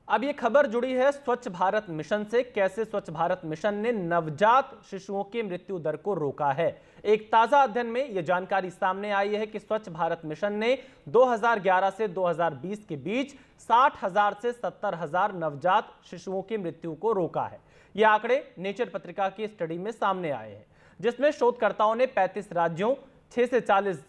अब ये खबर जुड़ी है स्वच्छ भारत मिशन से। कैसे स्वच्छ भारत मिशन ने नवजात शिशुओं की मृत्यु दर को रोका है। एक ताजा अध्ययन में यह जानकारी सामने आई है कि स्वच्छ भारत मिशन ने 2011 से 2020 के बीच 60,000 से 70,000 नवजात शिशुओं की मृत्यु को रोका है। ये आंकड़े नेचर पत्रिका की स्टडी में सामने आए हैं, जिसमें शोधकर्ताओं ने 35 राज्यों, 6 से 40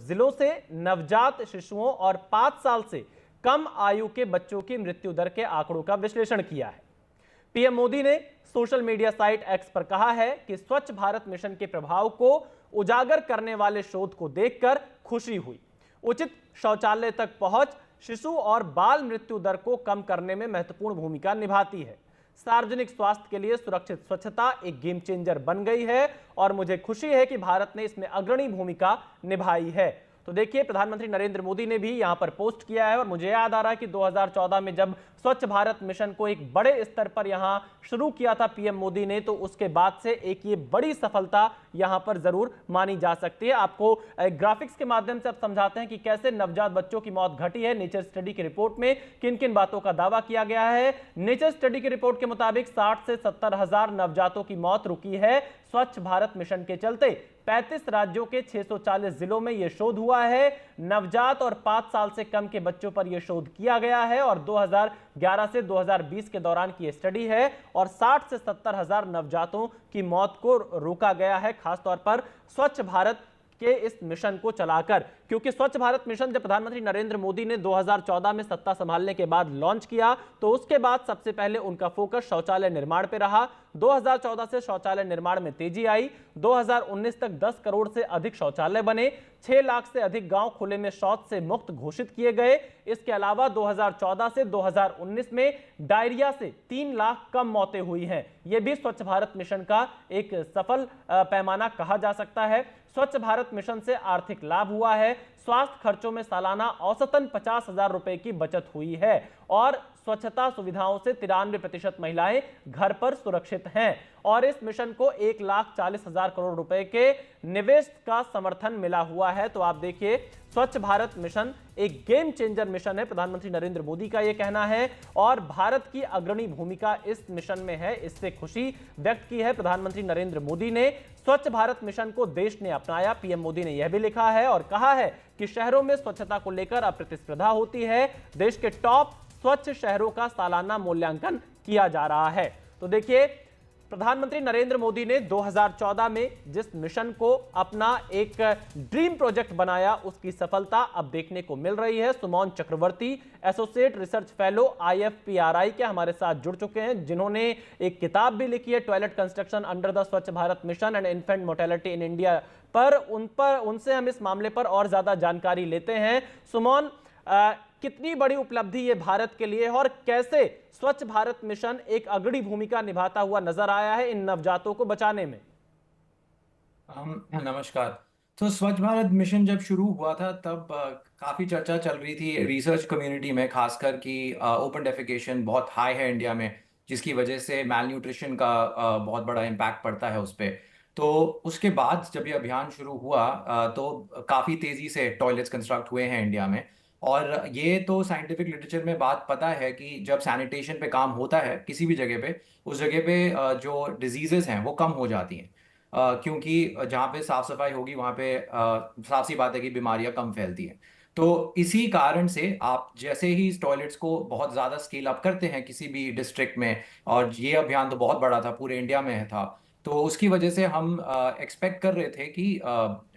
जिलों से नवजात शिशुओं और 5 साल से कम आयु के बच्चों की मृत्यु दर के आंकड़ों का विश्लेषण किया है। पीएम मोदी ने सोशल मीडिया साइट एक्स पर कहा है कि स्वच्छ भारत मिशन के प्रभाव को उजागर करने वाले शोध को देखकर खुशी हुई। उचित शौचालय तक पहुंच शिशु और बाल मृत्यु दर को कम करने में महत्वपूर्ण भूमिका निभाती है। सार्वजनिक स्वास्थ्य के लिए सुरक्षित स्वच्छता एक गेम चेंजर बन गई है और मुझे खुशी है कि भारत ने इसमें अग्रणी भूमिका निभाई है। तो देखिए, प्रधानमंत्री नरेंद्र मोदी ने भी यहां पर पोस्ट किया है और मुझे याद आ रहा है कि 2014 में जब स्वच्छ भारत मिशन को एक बड़े स्तर पर यहां शुरू किया था पीएम मोदी ने, तो उसके बाद से एक ये बड़ी सफलता यहां पर जरूर मानी जा सकती है। आपको ग्राफिक्स के माध्यम से अब समझाते हैं कि कैसे नवजात बच्चों की मौत घटी है। नेचर स्टडी की रिपोर्ट में किन किन बातों का दावा किया गया है। नेचर स्टडी की रिपोर्ट के मुताबिक 60 से 70,000 नवजातों की मौत रुकी है स्वच्छ भारत मिशन के चलते। 35 राज्यों के 640 जिलों में यह शोध हुआ है। नवजात और 5 साल से कम के बच्चों पर यह शोध किया गया है और 2011 से 2020 के दौरान की यह स्टडी है और 60 से 70,000 नवजातों की मौत को रोका गया है, खासतौर पर स्वच्छ भारत के इस मिशन को चलाकर। क्योंकि स्वच्छ भारत मिशन जब प्रधानमंत्री नरेंद्र मोदी ने 2014 में सत्ता संभालने के बाद लॉन्च किया, तो उसके बाद सबसे पहले उनका फोकस शौचालय निर्माण पे रहा। 2014 से शौचालय निर्माण में तेजी आई। 2019 तक 10 करोड़ से अधिक शौचालय बने। 6 लाख से अधिक गांव खुले में शौच से मुक्त घोषित किए गए। इसके अलावा 2014 से 2019 में डायरिया से 3 लाख कम मौतें हुई हैं। यह भी स्वच्छ भारत मिशन का एक सफल पैमाना कहा जा सकता है। स्वच्छ भारत मिशन से आर्थिक लाभ हुआ है। स्वास्थ्य खर्चों में सालाना औसतन 50,000 रुपए की बचत हुई है और स्वच्छता सुविधाओं से 93% महिलाएं घर पर सुरक्षित हैं और इस मिशन को 1,40,000 करोड़ रुपए के निवेश का समर्थन मिला हुआ है। तो आप देखिए, स्वच्छ भारत मिशन एक गेम चेंजर मिशन है, प्रधानमंत्री नरेंद्र मोदी का यह कहना है और भारत की अग्रणी भूमिका इस मिशन में है। इससे खुशी व्यक्त की है प्रधानमंत्री नरेंद्र मोदी ने। स्वच्छ भारत मिशन को देश ने अपनाया। पीएम मोदी ने यह भी लिखा है और कहा है कि शहरों में स्वच्छता को लेकर अब प्रतिस्पर्धा होती है। देश के टॉप स्वच्छ शहरों का सालाना मूल्यांकन किया जा रहा है। तो देखिए, प्रधानमंत्री नरेंद्र मोदी ने 2014 में जिस मिशन को अपना एक ड्रीम प्रोजेक्ट बनाया, उसकी सफलता अब देखने को मिल रही है। सुमन चक्रवर्ती, एसोसिएट रिसर्च फेलो IFPRI के हमारे साथ जुड़ चुके हैं, जिन्होंने एक किताब भी लिखी है, टॉयलेट कंस्ट्रक्शन अंडर द स्वच्छ Bharat mission and infant mortality in India पर। उनसे हम इस मामले पर और ज्यादा जानकारी लेते हैं। सुमन, कितनी बड़ी उपलब्धि ये भारत के लिए है और कैसे स्वच्छ भारत मिशन एक अग्रणी भूमिका निभाता हुआ नजर आया है इन नवजातों को बचाने में? नमस्कार। तो स्वच्छ भारत मिशन जब शुरू हुआ था तब काफ़ी चर्चा चल रही थी रिसर्च कम्युनिटी में, खासकर कि ओपन डेफिकेशन बहुत हाई है इंडिया में, जिसकी वजह से मैल न्यूट्रिशन का बहुत बड़ा इम्पैक्ट पड़ता है उस पर। तो उसके बाद जब ये अभियान शुरू हुआ तो काफ़ी तेज़ी से टॉयलेट्स कंस्ट्रक्ट हुए हैं इंडिया में। और ये तो साइंटिफिक लिटरेचर में बात पता है कि जब सैनिटेशन पे काम होता है किसी भी जगह पे, उस जगह पे जो डिजीजेस हैं वो कम हो जाती हैं। क्योंकि जहाँ पे साफ सफाई होगी वहाँ पे साफ सी बात है कि बीमारियां कम फैलती हैं। तो इसी कारण से आप जैसे ही इस टॉयलेट्स को बहुत ज़्यादा स्केल अप करते हैं किसी भी डिस्ट्रिक्ट में, और ये अभियान तो बहुत बड़ा था, पूरे इंडिया में था, तो उसकी वजह से हम एक्सपेक्ट कर रहे थे कि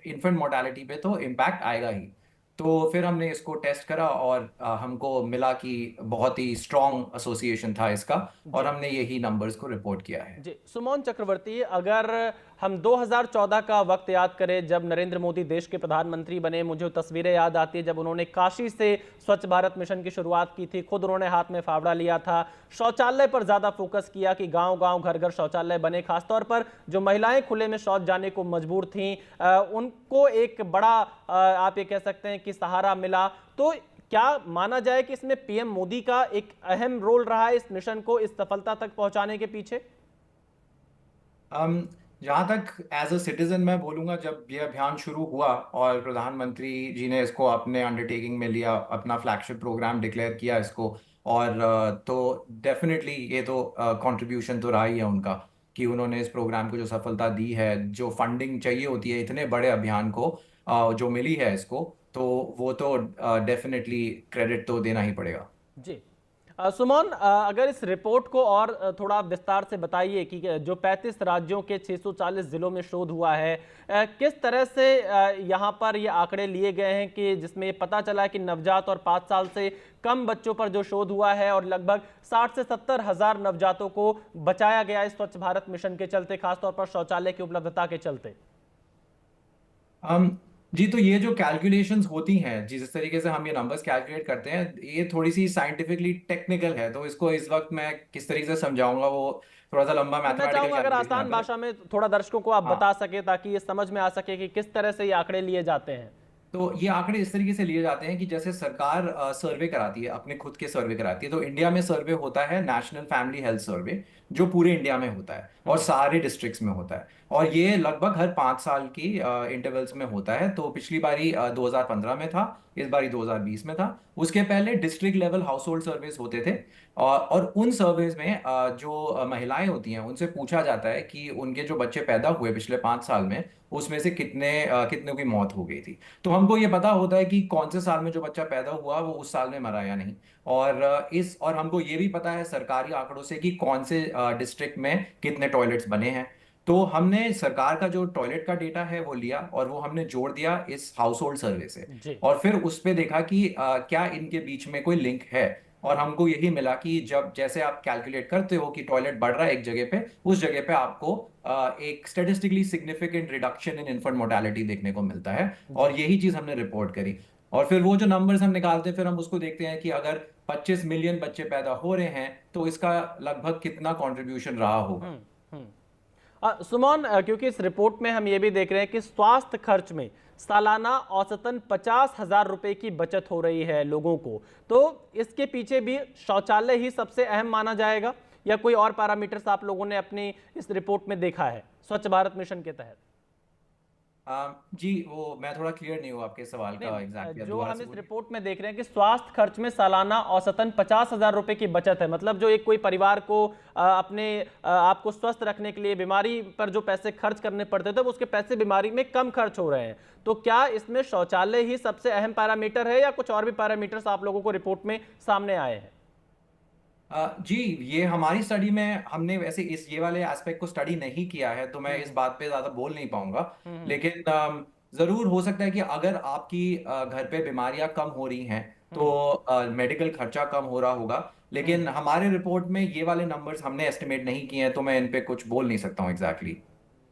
इन्फेंट मोर्टेलिटी पे तो इम्पैक्ट आएगा ही। तो फिर हमने इसको टेस्ट करा और हमको मिला कि बहुत ही स्ट्रॉन्ग एसोसिएशन था इसका, और हमने यही नंबर्स को रिपोर्ट किया है। जी, सुमन चक्रवर्ती, अगर हम 2014 का वक्त याद करें जब नरेंद्र मोदी देश के प्रधानमंत्री बने, मुझे तस्वीरें याद आती है जब उन्होंने काशी से स्वच्छ भारत मिशन की शुरुआत की थी। खुद उन्होंने हाथ में फावड़ा लिया था, शौचालय पर ज्यादा फोकस किया कि गांव-गांव घर-घर शौचालय बने। खासतौर पर जो महिलाएं खुले में शौच जाने को मजबूर थीं, उनको एक बड़ा आप ये कह सकते हैं कि सहारा मिला। तो क्या माना जाए कि इसमें पीएम मोदी का एक अहम रोल रहा है इस मिशन को इस सफलता तक पहुंचाने के पीछे? जहाँ तक एज अ सिटीजन मैं बोलूँगा, जब ये अभियान शुरू हुआ और प्रधानमंत्री जी ने इसको अपने अंडरटेकिंग में लिया, अपना फ्लैगशिप प्रोग्राम डिक्लेयर किया इसको, और तो डेफिनेटली ये तो कंट्रीब्यूशन तो रहा ही है उनका कि उन्होंने इस प्रोग्राम को जो सफलता दी है, जो फंडिंग चाहिए होती है इतने बड़े अभियान को जो मिली है इसको, तो वो तो डेफिनेटली क्रेडिट तो देना ही पड़ेगा। जी। सुमन, अगर इस रिपोर्ट को और थोड़ा विस्तार से बताइए कि जो 35 राज्यों के 640 जिलों में शोध हुआ है, किस तरह से यहाँ पर ये आंकड़े लिए गए हैं कि जिसमें ये पता चला है कि नवजात और 5 साल से कम बच्चों पर जो शोध हुआ है और लगभग 60 से 70 हजार नवजातों को बचाया गया है स्वच्छ भारत मिशन के चलते, खासतौर पर शौचालय की उपलब्धता के चलते। जी, तो ये जो कैलकुलेशंस होती हैं, जिस तरीके से हम ये नंबर्स कैलकुलेट करते हैं, ये थोड़ी सी साइंटिफिकली टेक्निकल है, तो इसको इस वक्त मैं किस तरीके से समझाऊंगा वो थोड़ा सा लंबा मैं मैथमेटिकल चाहूंगा अगर कैलकुलेशन आसान आता है। भाषा में थोड़ा दर्शकों को आप हाँ, बता सके ताकि ये समझ में आ सके कि किस तरह से ये आंकड़े लिए जाते हैं। तो ये आंकड़े इस तरीके से लिए जाते हैं कि जैसे सरकार सर्वे कराती है, अपने खुद के सर्वे कराती है, तो इंडिया में सर्वे होता है नेशनल फैमिली हेल्थ सर्वे, जो पूरे इंडिया में होता है और हम्म। सारे डिस्ट्रिक्ट्स में होता है, और ये लगभग हर 5 साल की इंटरवल्स में होता है। तो पिछली बारी 2015 में था, इस बारी 2020 में था। उसके पहले district level household surveys होते थे, और उन सर्वेज में जो महिलाएं होती हैं उनसे पूछा जाता है कि उनके जो बच्चे पैदा हुए पिछले 5 साल में, उसमें से कितने की मौत हो गई थी। तो हमको ये पता होता है कि कौन से साल में जो बच्चा पैदा हुआ वो उस साल में मरा या नहीं। और हमको ये भी पता है सरकारी आंकड़ों से कि कौन से डिस्ट्रिक्ट में कितने टॉयलेट्स बने हैं। तो हमने सरकार का जो टॉयलेट का डेटा है वो लिया और वो हमने जोड़ दिया इस हाउस होल्ड सर्वे से, जी। और फिर उस पे देखा कि क्या इनके बीच में कोई लिंक है। और हमको यही मिला कि जब जैसे आप कैलकुलेट करते हो कि टॉयलेट बढ़ रहा है एक जगह पे, उस जगह पे आपको एक statistically significant reduction in infant mortality देखने को मिलता है, जी। और यही चीज हमने रिपोर्ट करी। और फिर वो जो नंबर्स हम निकालते हैं, फिर हम उसको देखते हैं कि अगर 25 मिलियन बच्चे पैदा हो रहे हैं तो इसका लगभग कितना कंट्रीब्यूशन रहा होगा। हम्म। हम्म। सुमन, क्योंकि इस रिपोर्ट में हम ये भी देख रहे हैं कि स्वास्थ्य खर्च में सालाना औसतन 50,000 रुपए की बचत हो रही है लोगों को, तो इसके पीछे भी शौचालय ही सबसे अहम माना जाएगा या कोई और पैरामीटर्स आप लोगों ने अपनी इस रिपोर्ट में देखा है स्वच्छ भारत मिशन के तहत? जी, वो मैं थोड़ा क्लियर नहीं हूँ आपके सवाल नहीं, का एग्जैक्टली, जो दोबारा हम से इस बोलिए। रिपोर्ट में देख रहे हैं कि स्वास्थ्य खर्च में सालाना औसतन 50,000 रुपए की बचत है, मतलब जो एक कोई परिवार को अपने आपको स्वस्थ रखने के लिए बीमारी पर जो पैसे खर्च करने पड़ते थे वो उसके पैसे बीमारी में कम खर्च हो रहे हैं। तो क्या इसमें शौचालय ही सबसे अहम पैरामीटर है या कुछ और भी पैरामीटर्स आप लोगों को रिपोर्ट में सामने आए हैं? जी, ये हमारी स्टडी में हमने वैसे इस ये वाले एस्पेक्ट को स्टडी नहीं किया है, तो मैं इस हम्म। बात पे ज्यादा बोल नहीं पाऊंगा। हम्म। लेकिन जरूर हो सकता है कि अगर आपकी घर पे बीमारियां कम हो रही हैं हम्म। तो मेडिकल खर्चा कम हो रहा होगा। हम्म। लेकिन हमारे रिपोर्ट में ये वाले नंबर्स हमने एस्टिमेट नहीं किए हैं, तो मैं इन पे कुछ बोल नहीं सकता हूँ एग्जैक्टली।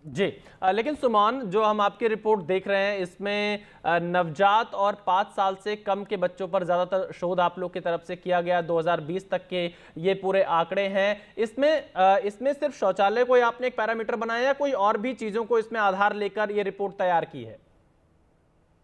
जी। लेकिन सुमान, जो हम आपकी रिपोर्ट देख रहे हैं इसमें नवजात और 5 साल से कम के बच्चों पर ज़्यादातर शोध आप लोग की तरफ से किया गया, 2020 तक के ये पूरे आंकड़े हैं। इसमें सिर्फ शौचालय को ही आपने एक पैरामीटर बनाया या कोई और भी चीज़ों को इसमें आधार लेकर ये रिपोर्ट तैयार की है?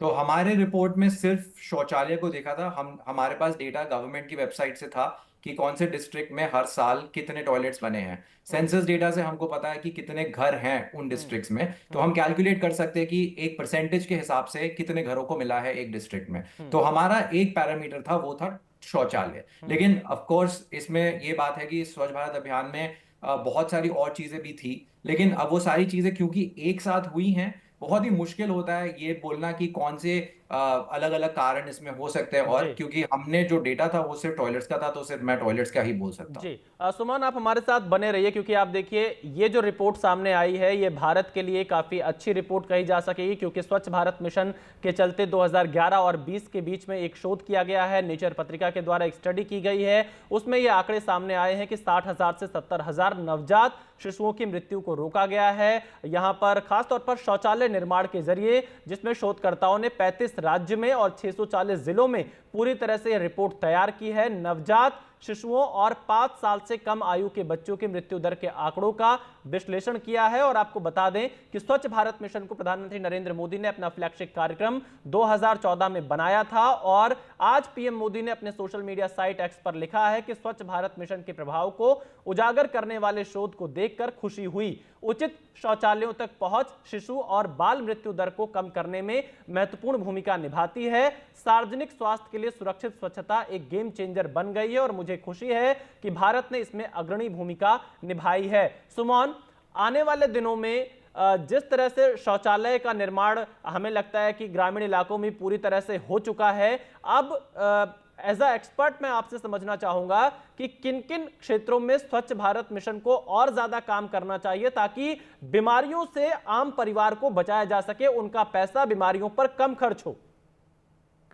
तो हमारे रिपोर्ट में सिर्फ शौचालय को देखा था। हमारे पास डेटा गवर्नमेंट की वेबसाइट से था कि कौन से डिस्ट्रिक्ट में हर साल कितने टॉयलेट्स बने हैं। हम्म। सेंसस डेटा से हमको पता है कि कितने घर हैं उन हम्म। डिस्ट्रिक्ट्स में, तो हम्म। हम कैलकुलेट कर सकते हैं कि एक परसेंटेज के हिसाब से कितने घरों को मिला है एक डिस्ट्रिक्ट में। हम्म। तो हमारा एक पैरामीटर था, वो था शौचालय। हम्म। लेकिन ऑफ कोर्स इसमें ये बात है कि स्वच्छ भारत अभियान में बहुत सारी और चीजें भी थी, लेकिन अब वो सारी चीजें क्योंकि एक साथ हुई हैं, बहुत ही मुश्किल होता है ये बोलना कि कौन से अलग अलग कारण इसमें हो सकते हैं। और जी। क्योंकि हमने जो डेटा था वो सिर्फ टॉयलेट्स का था, तो सिर्फ मैं टॉयलेट्स का ही बोल सकता हूँ। जी। सुमन, आप हमारे साथ बने रहिए क्योंकि आप देखिए ये जो रिपोर्ट सामने आई है ये भारत के लिए काफ़ी अच्छी रिपोर्ट कही जा सकेगी, क्योंकि स्वच्छ भारत मिशन के चलते 2011 और 20 के बीच में एक शोध किया गया है, नेचर पत्रिका के द्वारा एक स्टडी की गई है। उसमें ये आंकड़े सामने आए हैं कि 60,000 से 70,000 नवजात शिशुओं की मृत्यु को रोका गया है। यहाँ पर खासतौर पर शौचालय निर्माण के जरिए, जिसमें शोधकर्ताओं ने 35 राज्य में और 640 जिलों में पूरी तरह से रिपोर्ट तैयार की है, नवजात शिशुओं और 5 साल से कम आयु के बच्चों की मृत्यु दर के आंकड़ों का विश्लेषण किया है। और आपको बता दें कि स्वच्छ भारत मिशन को प्रधानमंत्री नरेंद्र मोदी ने अपना फ्लैगशिप कार्यक्रम 2014 में बनाया था, और आज पीएम मोदी ने अपने सोशल मीडिया साइट एक्स पर लिखा है कि स्वच्छ भारत मिशन के प्रभाव को उजागर करने वाले शोध को देखकर खुशी हुई। उचित शौचालयों तक पहुंच शिशु और बाल मृत्यु दर को कम करने में महत्वपूर्ण भूमिका निभाती है। सार्वजनिक स्वास्थ्य के लिए लिए सुरक्षित स्वच्छता एक गेम चेंजर बन गई है और मुझे खुशी है कि भारत ने इसमें अग्रणी भूमिका निभाई है। सुमन, आने वाले दिनों में जिस तरह से शौचालय का निर्माण हमें लगता है कि ग्रामीण इलाकों में पूरी तरह से हो चुका है, अब एज अ एक्सपर्ट मैं आपसे समझना चाहूंगा कि किन किन क्षेत्रों में स्वच्छ भारत मिशन को और ज्यादा काम करना चाहिए ताकि बीमारियों से आम परिवार को बचाया जा सके, उनका पैसा बीमारियों पर कम खर्च हो।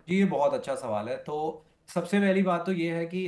जी, ये बहुत अच्छा सवाल है। तो सबसे पहली बात तो ये है कि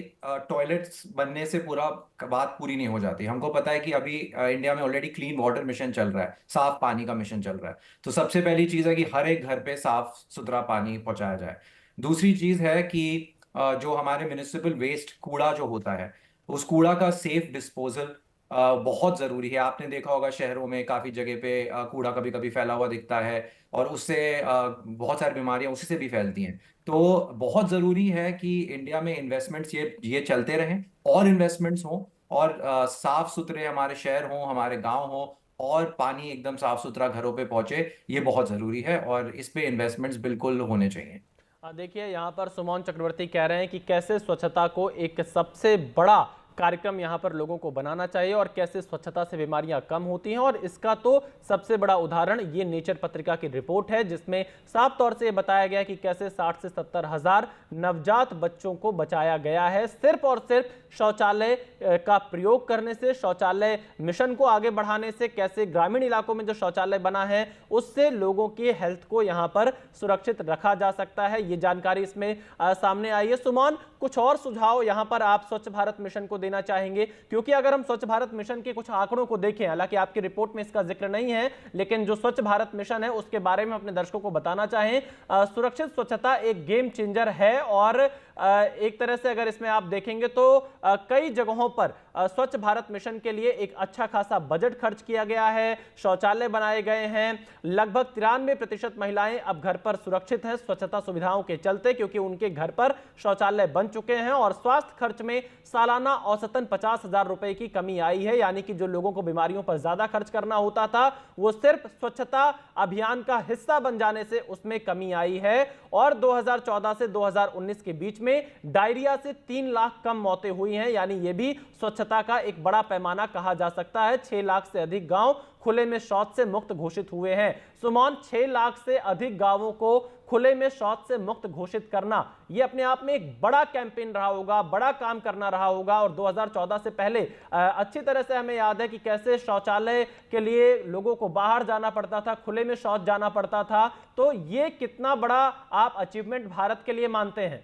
टॉयलेट्स बनने से पूरा बात पूरी नहीं हो जाती। हमको पता है कि अभी इंडिया में ऑलरेडी क्लीन वाटर मिशन चल रहा है, साफ पानी का मिशन चल रहा है। तो सबसे पहली चीज़ है कि हर एक घर पे साफ सुथरा पानी पहुंचाया जाए। दूसरी चीज़ है कि जो हमारे म्युनिसिपल वेस्ट कूड़ा जो होता है, उस कूड़ा का सेफ डिस्पोजल बहुत ज़रूरी है। आपने देखा होगा शहरों में काफ़ी जगह पे कूड़ा कभी कभी फैला हुआ दिखता है, और उससे बहुत सारी बीमारियां उसी से भी फैलती हैं। तो बहुत ज़रूरी है कि इंडिया में इन्वेस्टमेंट्स ये चलते रहें, और इन्वेस्टमेंट्स हों, और साफ सुथरे हमारे शहर हों, हमारे गांव हों, और पानी एकदम साफ सुथरा घरों पे पहुंचे। ये बहुत ज़रूरी है और इस पे इन्वेस्टमेंट्स बिल्कुल होने चाहिए। देखिए, यहाँ पर सुमन चक्रवर्ती कह रहे हैं कि कैसे स्वच्छता को एक सबसे बड़ा कार्यक्रम यहाँ पर लोगों को बनाना चाहिए और कैसे स्वच्छता से बीमारियां कम होती हैं, और इसका तो सबसे बड़ा उदाहरण ये नेचर पत्रिका की रिपोर्ट है जिसमें साफ तौर से बताया गया कि कैसे 60 से 70 हजार नवजात बच्चों को बचाया गया है सिर्फ और सिर्फ शौचालय का प्रयोग करने से, शौचालय मिशन को आगे बढ़ाने से। कैसे ग्रामीण इलाकों में जो शौचालय बना है उससे लोगों की हेल्थ को यहाँ पर सुरक्षित रखा जा सकता है, ये जानकारी इसमें सामने आई है। सुमन, कुछ और सुझाव यहाँ पर आप स्वच्छ भारत मिशन को देना चाहेंगे? क्योंकि अगर हम स्वच्छ भारत मिशन के कुछ आंकड़ों को देखें, हालांकि आपकी रिपोर्ट में इसका जिक्र नहीं है, लेकिन जो स्वच्छ भारत मिशन है उसके बारे में अपने दर्शकों को बताना चाहें, सुरक्षित स्वच्छता एक गेम चेंजर है और एक तरह से अगर इसमें आप देखेंगे तो कई जगहों पर स्वच्छ भारत मिशन के लिए एक अच्छा खासा बजट खर्च किया गया है, शौचालय बनाए गए हैं, लगभग 93% महिलाएं अब घर पर सुरक्षित हैं स्वच्छता सुविधाओं के चलते, क्योंकि उनके घर पर शौचालय बन चुके हैं, और स्वास्थ्य खर्च में सालाना औसतन 50,000 रुपए की कमी आई है। यानी कि जो लोगों को बीमारियों पर ज्यादा खर्च करना होता था वो सिर्फ स्वच्छता अभियान का हिस्सा बन जाने से उसमें कमी आई है। और 2014 से 2019 के बीच में डायरिया से 3 लाख कम मौतें हुई हैं, यानी यह भी स्वच्छता का एक बड़ा पैमाना कहा जा सकता है। 6 लाख से अधिक गांव खुले में शौच से मुक्त घोषित हुए हैं। सुमन, 6 लाख से अधिक गांवों को खुले में शौच से मुक्त घोषित करना यह अपने आप में एक बड़ा कैंपेन रहा होगा, बड़ा काम करना रहा होगा। और 2014 से पहले अच्छी तरह से हमें याद है कि कैसे शौचालय के लिए लोगों को बाहर जाना पड़ता था, खुले में शौच जाना पड़ता था। तो ये कितना बड़ा आप अचीवमेंट भारत के लिए मानते हैं?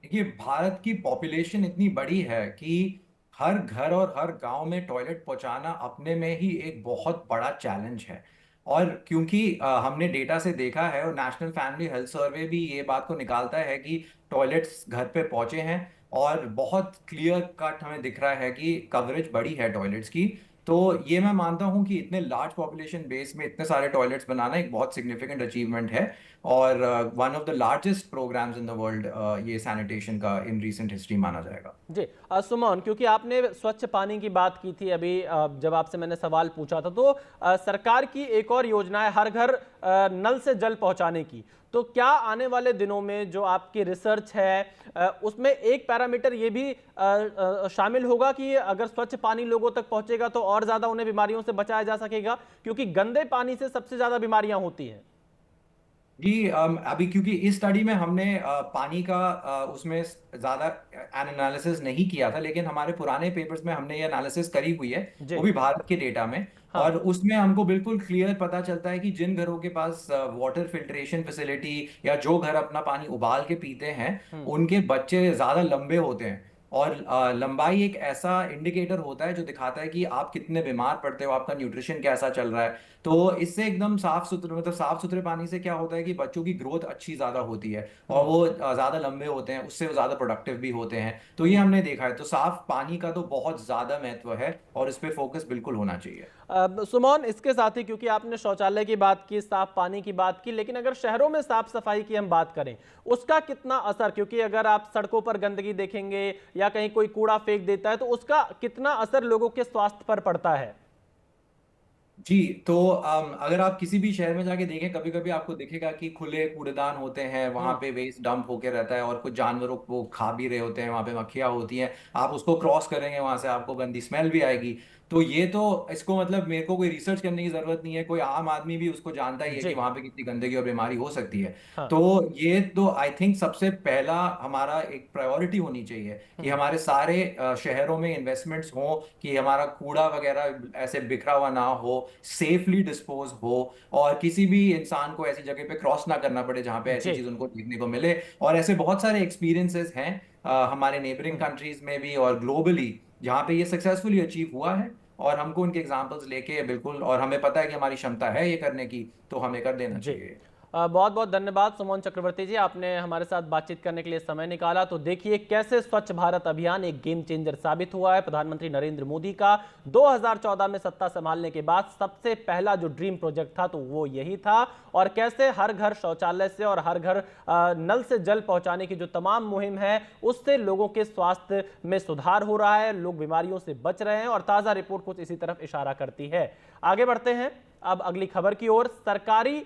देखिए, भारत की पॉपुलेशन इतनी बड़ी है कि हर घर और हर गांव में टॉयलेट पहुंचाना अपने में ही एक बहुत बड़ा चैलेंज है। और क्योंकि हमने डेटा से देखा है, और नेशनल फैमिली हेल्थ सर्वे भी ये बात को निकालता है कि टॉयलेट्स घर पे पहुंचे हैं, और बहुत क्लियर कट हमें दिख रहा है कि कवरेज बड़ी है टॉयलेट्स की। तो ये मैं मानता हूं कि इतने लार्ज पॉपुलेशन बेस में इतने सारे टॉयलेट्स बनाना एक बहुत सिग्निफिकेंट अचीवमेंट है, और one of the largest programs in the world ये सैनिटेशन का इन रीसेंट हिस्ट्री माना जाएगा। जी, सुमन, क्योंकि आपने स्वच्छ पानी की बात की थी अभी, जब आपसे मैंने सवाल पूछा था, तो सरकार की एक और योजना है हर घर नल से जल पहुंचाने की। तो क्या आने वाले दिनों में जो आपकी रिसर्च है उसमें एक पैरामीटर ये भी शामिल होगा कि अगर स्वच्छ पानी लोगों तक पहुंचेगा तो और ज्यादा उन्हें बीमारियों से बचाया जा सकेगा? क्योंकि गंदे पानी से सबसे ज्यादा बीमारियां होती हैं। जी, अभी क्योंकि इस स्टडी में हमने पानी का उसमें ज़्यादा एनालिसिस नहीं किया था, लेकिन हमारे पुराने पेपर्स में हमने ये एनालिसिस करी हुई है, जी। वो भी भारत के डेटा में। हाँ। और उसमें हमको बिल्कुल क्लियर पता चलता है कि जिन घरों के पास वाटर फिल्ट्रेशन फैसिलिटी, या जो घर अपना पानी उबाल के पीते हैं, उनके बच्चे ज़्यादा लंबे होते हैं। और लंबाई एक ऐसा इंडिकेटर होता है जो दिखाता है कि आप कितने बीमार पड़ते हो, आपका न्यूट्रिशन कैसा चल रहा है। तो इससे एकदम साफ सुथरे, मतलब साफ सुथरे पानी से क्या होता है कि बच्चों की ग्रोथ अच्छी ज्यादा होती है, और वो ज्यादा लंबे होते हैं, उससे वो ज्यादा प्रोडक्टिव भी होते हैं। तो ये हमने देखा है। तो साफ पानी का तो बहुत ज्यादा महत्व है, और इस पे फोकस बिल्कुल होना चाहिए। सुमन, इसके साथ ही क्योंकि आपने शौचालय की बात की, साफ पानी की बात की, लेकिन अगर शहरों में साफ सफाई की हम बात करें, उसका कितना असर, क्योंकि अगर आप सड़कों पर गंदगी देखेंगे या कहीं कोई कूड़ा फेंक देता है तो उसका कितना असर लोगों के स्वास्थ्य पर पड़ता है? जी। तो अगर आप किसी भी शहर में जाके देखें, कभी कभी आपको दिखेगा कि खुले कूड़ेदान होते हैं, वहां हम्म। पे वेस्ट डंप होके रहता है और कुछ जानवरों को वो खा भी रहे होते हैं, वहां पे मक्खियां होती हैं। आप उसको क्रॉस करेंगे, वहां से आपको गंदी स्मेल भी आएगी। तो ये तो इसको मतलब मेरे को कोई रिसर्च करने की जरूरत नहीं है, कोई आम आदमी भी उसको जानता ही है कि जी। वहां पे कितनी गंदगी और बीमारी हो सकती है। हाँ। तो ये तो आई थिंक सबसे पहला हमारा एक प्रायोरिटी होनी चाहिए कि हम्म। हमारे सारे शहरों में इन्वेस्टमेंट्स हों, कि हमारा कूड़ा वगैरह ऐसे बिखरा हुआ ना हो, सेफली डिस्पोज हो, और किसी भी इंसान को ऐसी जगह पे क्रॉस ना करना पड़े जहाँ पे ऐसी जी। चीज उनको देखने को मिले। और ऐसे बहुत सारे एक्सपीरियंसेस हैं हमारे नेबरिंग हम्म। कंट्रीज में भी और ग्लोबली, जहाँ पे ये सक्सेसफुली अचीव हुआ है। और हमको उनके एग्जांपल्स लेके बिल्कुल, और हमें पता है कि हमारी क्षमता है ये करने की, तो हमें कर देना जी। चाहिए। बहुत बहुत धन्यवाद सुमन चक्रवर्ती जी, आपने हमारे साथ बातचीत करने के लिए समय निकाला। तो देखिए कैसे स्वच्छ भारत अभियान एक गेम चेंजर साबित हुआ है। प्रधानमंत्री नरेंद्र मोदी का 2014 में सत्ता संभालने के बाद सबसे पहला जो ड्रीम प्रोजेक्ट था तो वो यही था, और कैसे हर घर शौचालय से और हर घर नल से जल पहुंचाने की जो तमाम मुहिम है उससे लोगों के स्वास्थ्य में सुधार हो रहा है, लोग बीमारियों से बच रहे हैं, और ताजा रिपोर्ट कुछ इसी तरफ इशारा करती है। आगे बढ़ते हैं अब अगली खबर की ओर। सरकारी